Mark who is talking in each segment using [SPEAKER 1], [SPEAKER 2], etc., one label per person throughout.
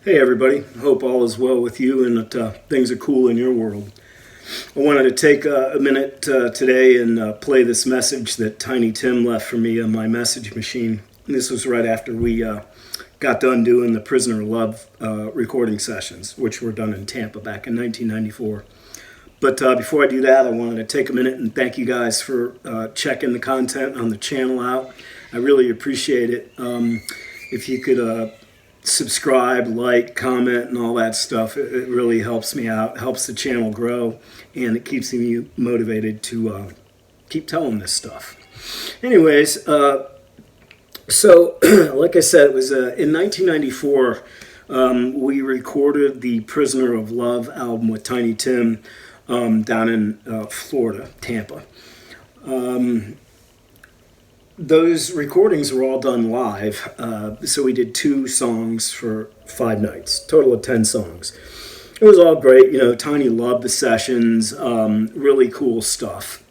[SPEAKER 1] Hey everybody, hope all is well with you and that things are cool in your world. I wanted to take a minute today and play this message that Tiny Tim left for me on my message machine. This was right after we got done doing the Prisoner of Love recording sessions, which were done in Tampa back in 1994. But before I do that, I wanted to take a minute and thank you guys for checking the content on the channel out. I really appreciate it. If you could subscribe, like, comment, and all that stuff, it really helps me out, helps the channel grow, and it keeps me motivated to keep telling this stuff. Anyways, so like I said, it was in 1994 we recorded the Prisoner of Love album with Tiny Tim down in Florida, Tampa. Those recordings were all done live, so we did 2 songs for 5 nights, total of 10 songs. It was all great, you know, Tiny loved the sessions, really cool stuff.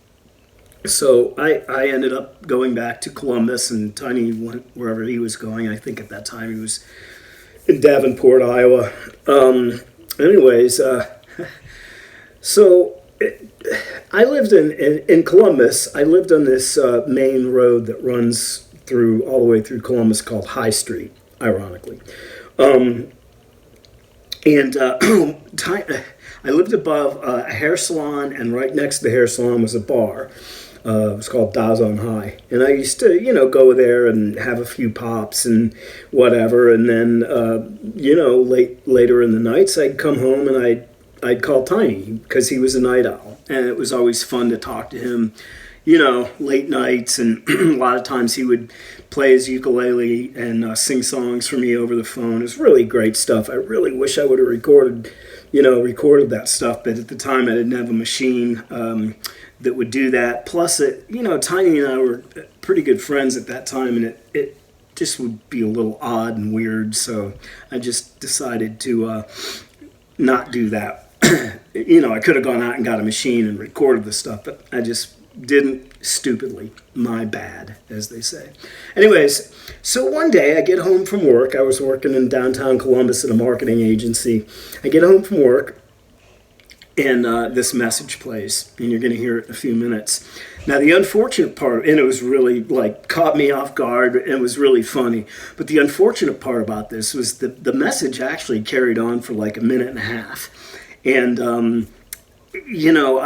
[SPEAKER 1] So I ended up going back to Columbus, and Tiny went wherever he was going. I think at that time he was in Davenport, Iowa. Anyways, so I lived in Columbus. I lived on this main road that runs through all the way through Columbus called High Street, ironically. I lived above a hair salon, and right next to the hair salon was a bar. It was called Daz on High. And I used to, you know, go there and have a few pops and whatever. And then, you know, later in the nights, I'd come home and I'd call Tiny because he was a night owl. And it was always fun to talk to him, you know, late nights. And a lot of times he would play his ukulele and sing songs for me over the phone. It was really great stuff. I really wish I would have recorded that stuff. But at the time, I didn't have a machine that would do that. Plus, you know, Tiny and I were pretty good friends at that time. And it just would be a little odd and weird. So I just decided to not do that. You know, I could have gone out and got a machine and recorded the stuff, but I just didn't, stupidly. My bad, as they say. Anyways, so one day I get home from work. I was working in downtown Columbus at a marketing agency. I get home from work, and this message plays, and you're going to hear it in a few minutes. Now, the unfortunate part, and it was really, like, caught me off guard, and it was really funny, but the unfortunate part about this was the message actually carried on for like a minute and a half. And, you know,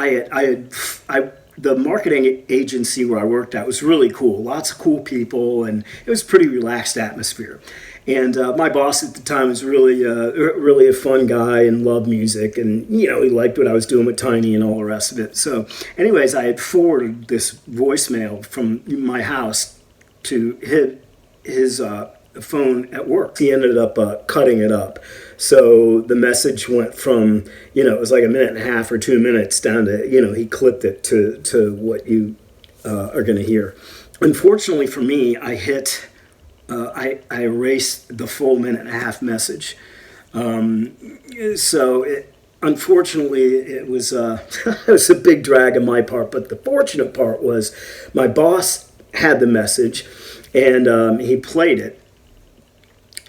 [SPEAKER 1] the marketing agency where I worked at was really cool. Lots of cool people, and it was a pretty relaxed atmosphere. And my boss at the time was really a fun guy and loved music. And, you know, he liked what I was doing with Tiny and all the rest of it. So anyways, I had forwarded this voicemail from my house to his phone at work. He ended up cutting it up. So the message went from, you know, it was like a minute and a half or 2 minutes down to, you know, he clipped it to what you are going to hear. Unfortunately for me, I erased the full minute and a half message. Unfortunately, it was it was a big drag on my part. But the fortunate part was my boss had the message, and he played it.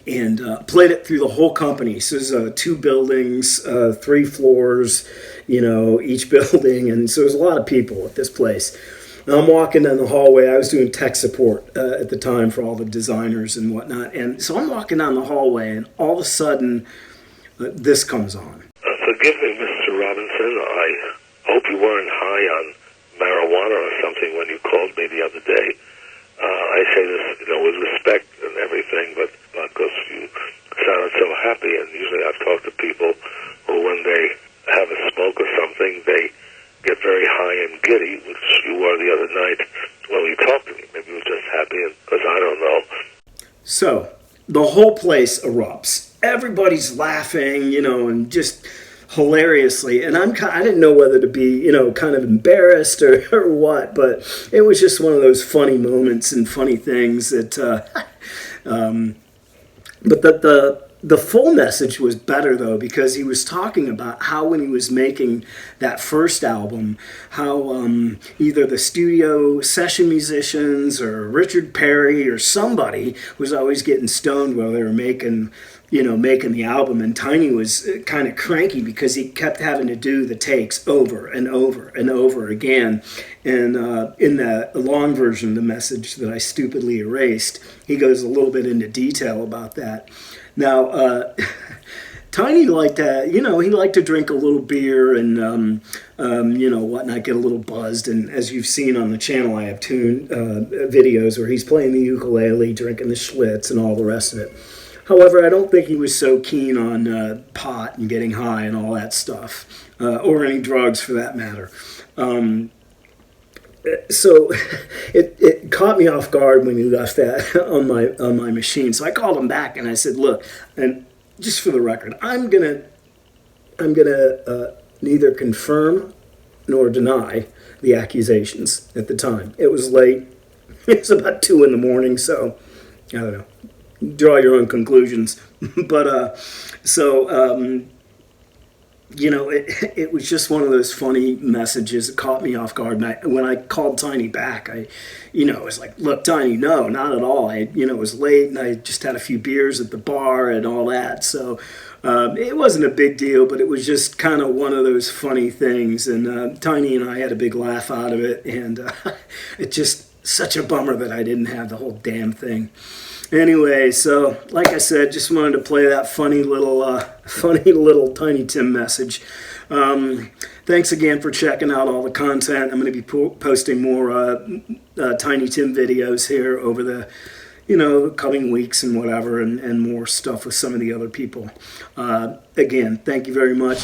[SPEAKER 1] And played it through the whole company. So there's 2 buildings, 3 floors, you know, each building. And so there's a lot of people at this place. And I'm walking down the hallway. I was doing tech support at the time for all the designers and whatnot. And so I'm walking down the hallway, and all of a sudden, this comes on.
[SPEAKER 2] Forgive me, Mr. Robinson. I hope you weren't high on marijuana or something when you called me the other day. I say this, you know, with respect and everything, but because you sounded so happy, and usually I've talked to people who, when they have a smoke or something, they get very high and giddy, which you were the other night when you talked to me. Maybe you were just happy, because I don't know.
[SPEAKER 1] So the whole place erupts. Everybody's laughing, you know, and just hilariously, and I didn't know whether to be, you know, kind of embarrassed or what, but it was just one of those funny moments and funny things that, but The full message was better though, because he was talking about how when he was making that first album, how either the studio session musicians or Richard Perry or somebody was always getting stoned while they were making the album, and Tiny was kind of cranky because he kept having to do the takes over and over and over again. And in the long version of the message that I stupidly erased, he goes a little bit into detail about that. Now, Tiny liked to, he liked to drink a little beer and, whatnot, get a little buzzed. And as you've seen on the channel, I have two videos where he's playing the ukulele, drinking the Schlitz, and all the rest of it. However, I don't think he was so keen on pot and getting high and all that stuff, or any drugs for that matter. So it caught me off guard when he left that on my machine. So I called him back and I said, "Look, and just for the record, I'm gonna neither confirm nor deny the accusations at the time. It was late. It was about 2 a.m. So I don't know. Draw your own conclusions." But it was just one of those funny messages that caught me off guard. And when I called Tiny back, I was like, "Look, Tiny, no, not at all. It was late and I just had a few beers at the bar and all that. So it wasn't a big deal, but it was just kind of one of those funny things. And Tiny and I had a big laugh out of it. And it's just such a bummer that I didn't have the whole damn thing. Anyway, so like I said, just wanted to play that funny little Tiny Tim message. Thanks again for checking out all the content. I'm going to be posting more Tiny Tim videos here over the coming weeks and whatever, and more stuff with some of the other people. Again, thank you very much.